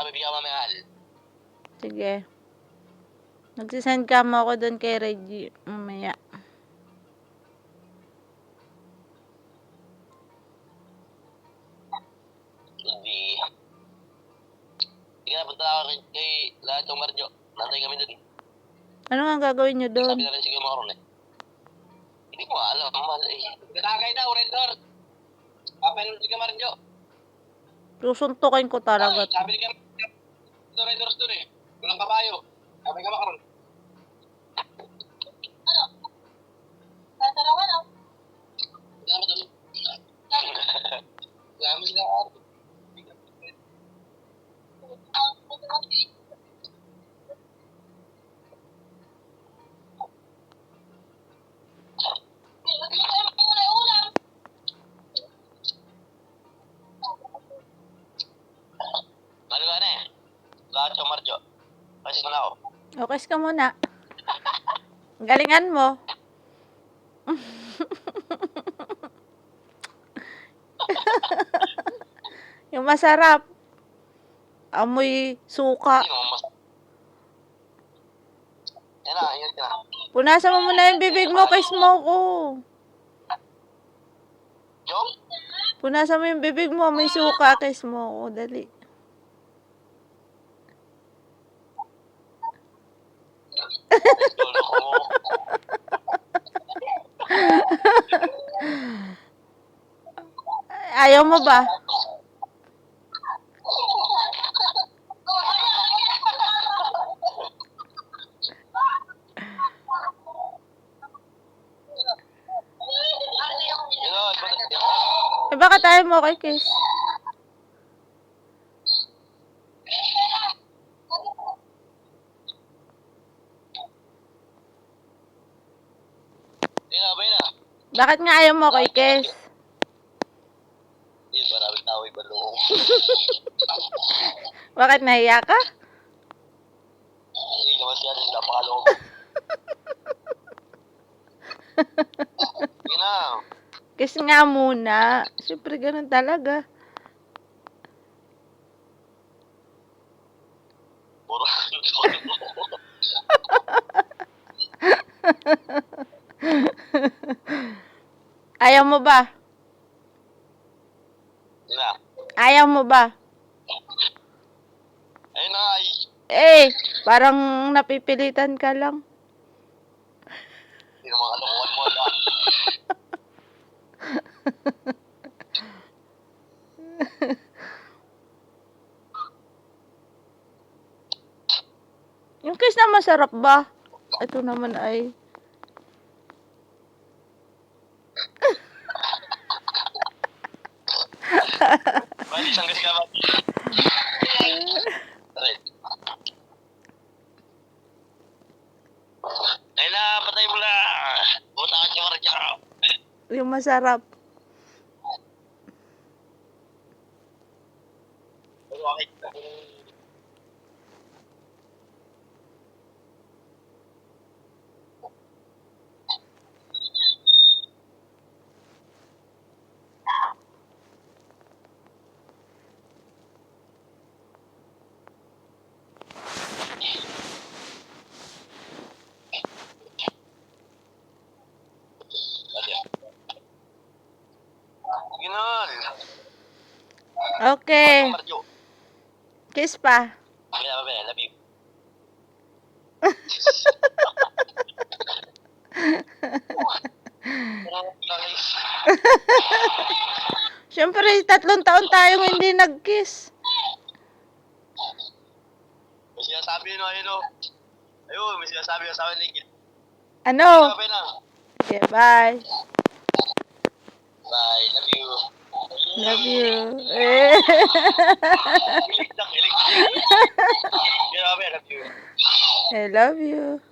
bibigyan mo mamaya. Sige. Nagsisend ka mo ako doon kay Reggie mamaya. Hindi. Sige na, punta ako kay lahat ng Marjo. Nantay kami doon. Ano nga gagawin nyo doon? Sabi na rin sige mo karoon eh. Hindi ko alam, mahal eh. Natagay na, Urendor. Papayin si Marjo. Susuntukin ko talaga. Sabi ni Urendor doon eh. Walang kabayo. Sabi ka makaroon. Ano? Tatarawan ako. Salamat doon. Salamat sila ako. Ano ka na eh? Lahat yung Marjo. Kasi na ako. Okay ka muna. Galingan mo. Yung masarap. Amoy suka. Hindi mo masarap. Yan na, yan ka na. Punasan mo muna yung bibig mo, kiss mo ko. Jong? Punasan mo yung bibig mo, may suka, kiss mo ko. Dali. Lolo ko. Ayaw mo ba? Eh, baka tayo mo kay kiss? Bakit nga ayaw mo kay kiss? Hindi, maraming tao iba loob. Bakit nahiya ka? Hindi naman siya, napakaloob. Sige na. Kiss nga muna. Siyempre, ganun talaga. Puro. Ayaw mo ba? Sige na. Ayaw mo ba? Ayun na, ay. Eh, parang napipilitan ka lang. Hindi naman kalokohan mo na. Yung kiss na masarap ba? Ito naman ay... Bali, siyang kasi ka ba? Ayun na, patay mo na. Buta ka siya Marjo. Yung masarap. Ginon. Okay. Marjo. Kiss pa. Mamaya, mamaya, love you. Siyempre, 3 taon tayong hindi nag-kiss. May sinasabi yun, ayun o. Ayun, may sinasabi yung asawa ni Kit. Ano? Sabi na. Okay, bye. Bye, love you. Love you. Eh. Ilig. Grabe, love you. I love you.